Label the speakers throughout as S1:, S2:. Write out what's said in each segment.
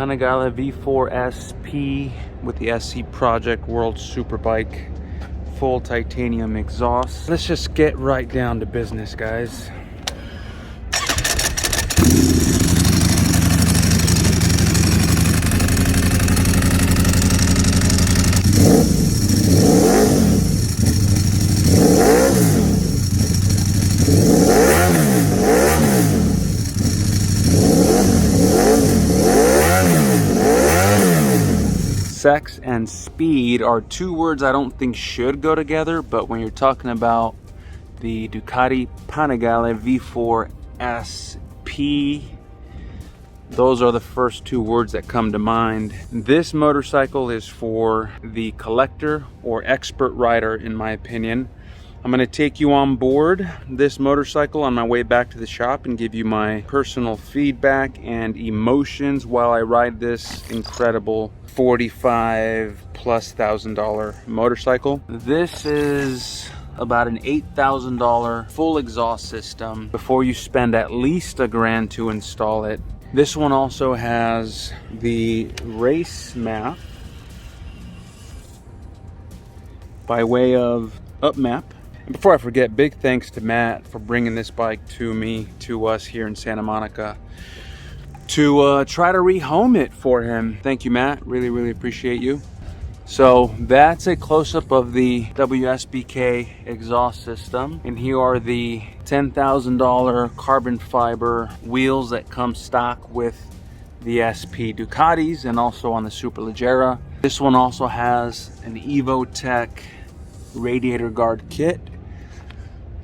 S1: Panigale V4 SP with the SC-Project World Superbike full titanium exhaust. Let's just get right down to business, guys. Sex and speed are two words I don't think should go together, but when you're talking about the Ducati Panigale V4 SP, those are the first two words that come to mind. This motorcycle is for the collector or expert rider, in my opinion. I'm going to take you on board this motorcycle on my way back to the shop and give you my personal feedback and emotions while I ride this incredible $45,000+ motorcycle. This is about an $8,000 full exhaust system before you spend at least $1,000 to install it. This one also has the race map by way of up map. And before I forget, big thanks to Matt for bringing this bike to us here in Santa Monica to try to rehome it for him. Thank you, Matt. Really appreciate you. So that's a close-up of the WSBK exhaust system. And here are the $10,000 carbon fiber wheels that come stock with the SP Ducatis and also on the Superleggera. This one also has an EvoTech radiator guard kit,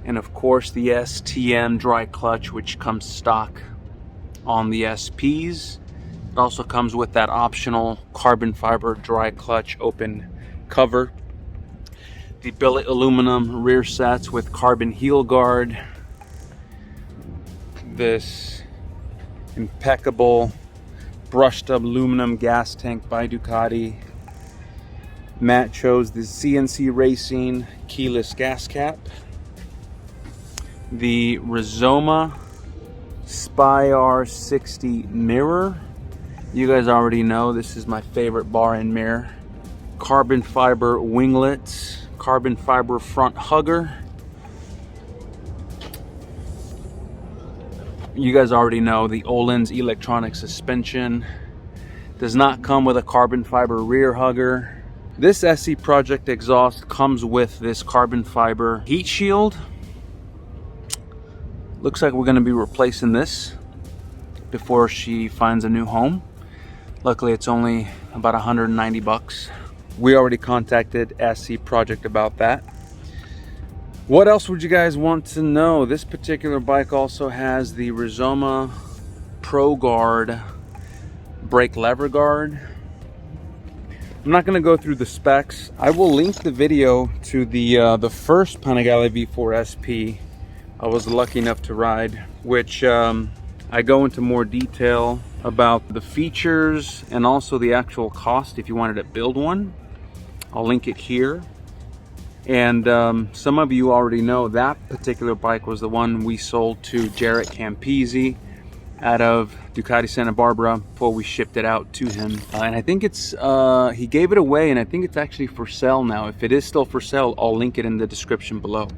S1: and of course the STM dry clutch, which comes stock on the SPs. It also comes with that optional carbon fiber dry clutch open cover, the billet aluminum rear sets with carbon heel guard, this impeccable brushed up aluminum gas tank by Ducati. Matt chose the CNC Racing keyless gas cap, the Rizoma Spy R60 mirror. You guys already know this is my favorite bar and mirror. Carbon fiber winglets, carbon fiber front hugger. You guys already know the Öhlins electronic suspension. Does not come with a carbon fiber rear hugger. This SC-Project exhaust comes with this carbon fiber heat shield. Looks like we're going to be replacing this before she finds a new home. Luckily, it's only about 190 bucks. We already contacted SC-Project about that. What else would you guys want to know? This particular bike also has the Rizoma Pro Guard brake lever guard. I'm not going to go through the specs. I will link the video to the first Panigale V4 SP I was lucky enough to ride, which I go into more detail about the features and also the actual cost if you wanted to build one. I'll link it here. And some of you already know that particular bike was the one we sold to Jaret Campisi out of Ducati Santa Barbara before we shipped it out to him. And I think it's, he gave it away, and I think it's actually for sale now. If it is still for sale, I'll link it in the description below.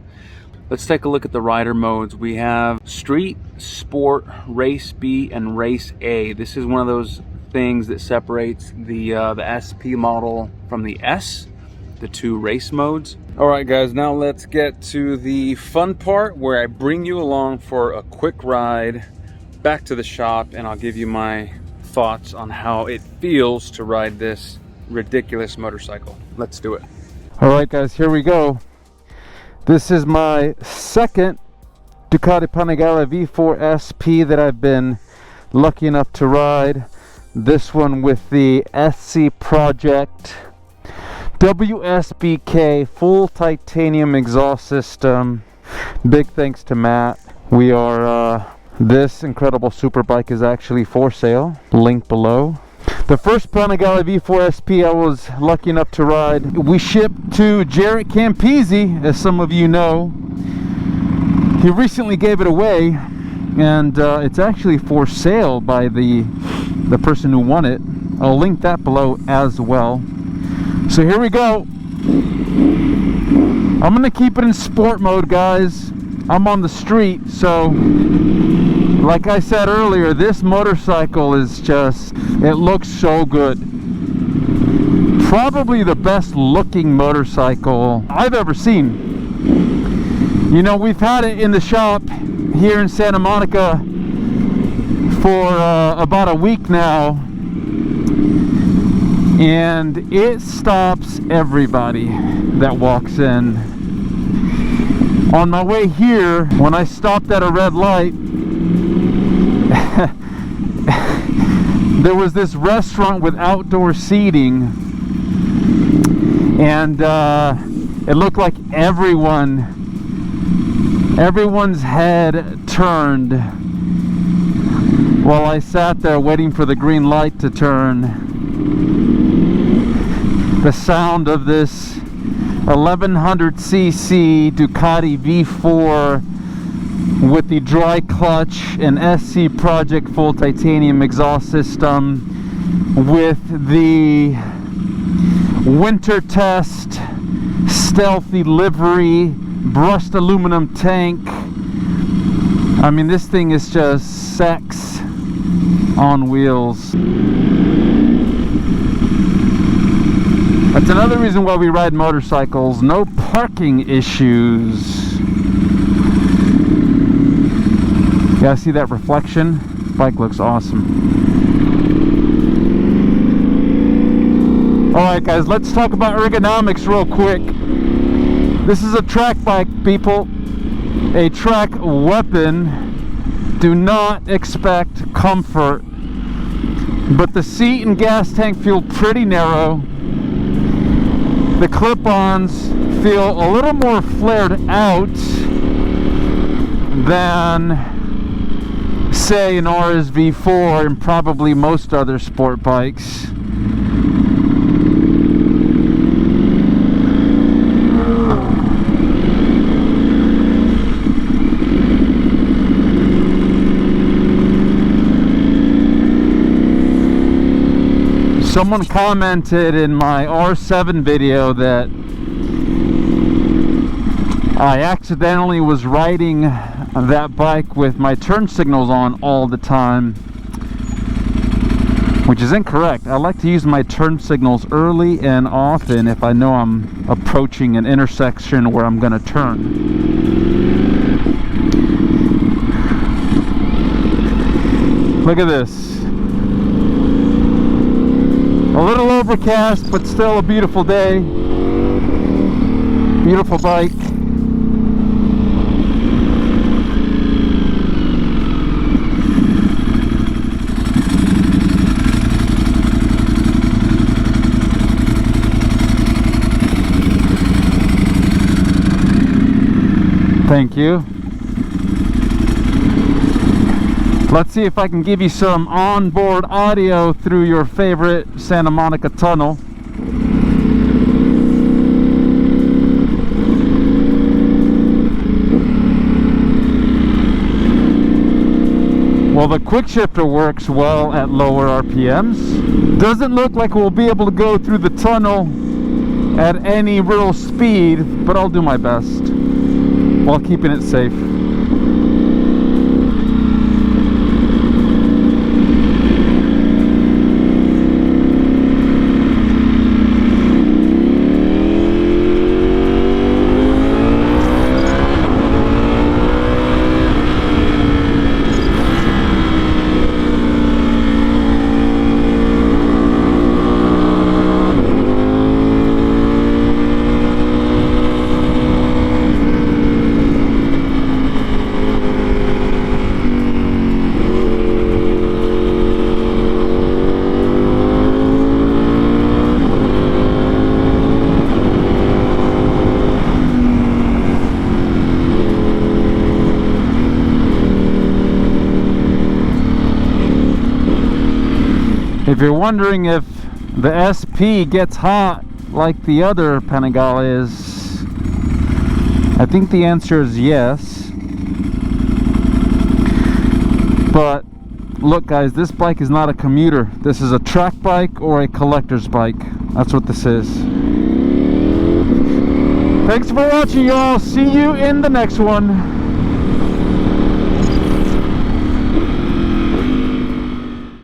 S1: Let's take a look at the rider modes. We have Street, Sport, Race B, and Race A. This is one of those things that separates the SP model from the S, the two race modes. All right, guys, now let's get to the fun part where I bring you along for a quick ride back to the shop, and I'll give you my thoughts on how it feels to ride this ridiculous motorcycle. Let's do it. All right, guys, here we go. This is my second Ducati Panigale V4 SP that I've been lucky enough to ride. This one with the SC-Project WSBK full titanium exhaust system. Big thanks to Matt. We are this incredible super bike is actually for sale, link below. The first Panigale V4 SP I was lucky enough to ride, we shipped to Jaret Campisi, as some of you know. He recently gave it away, and it's actually for sale by the the person who won it. I'll link that below as well. So here we go. I'm gonna keep it in sport mode, guys. I'm on the street, so like I said earlier, this motorcycle is just, it looks so good. Probably the best looking motorcycle I've ever seen. You know, we've had it in the shop here in Santa Monica for about a week now, and it stops everybody that walks in. On my way here, when I stopped at a red light, there was this restaurant with outdoor seating, and it looked like everyone's head turned while I sat there waiting for the green light to turn. The sound of this 1100cc Ducati V4 with the dry clutch and SC-Project full titanium exhaust system with the winter test stealthy livery brushed aluminum tank. I mean, this thing is just sex on wheels. That's another reason why we ride motorcycles. No parking issues. Yeah, see that reflection? Bike looks awesome. Alright guys, let's talk about ergonomics real quick. This is a track bike, people. A track weapon. Do not expect comfort. But the seat and gas tank feel pretty narrow. The clip-ons feel a little more flared out than, say, an RS V4 and probably most other sport bikes. Someone commented in my R7 video that I accidentally was riding that bike with my turn signals on all the time, which is incorrect. I like to use my turn signals early and often if I know I'm approaching an intersection where I'm going to turn. Look at this. A little overcast, but still a beautiful day. Beautiful bike. Thank you. Let's see if I can give you some onboard audio through your favorite Santa Monica tunnel. Well, the quick shifter works well at lower RPMs. Doesn't look like we'll be able to go through the tunnel at any real speed, but I'll do my best while keeping it safe. If you're wondering if the SP gets hot like the other Panigale is, I think the answer is yes. But
S2: Look guys, this bike is not a commuter. This is a track bike or a collector's bike. That's what this is. Thanks for watching, y'all. See you in the next one.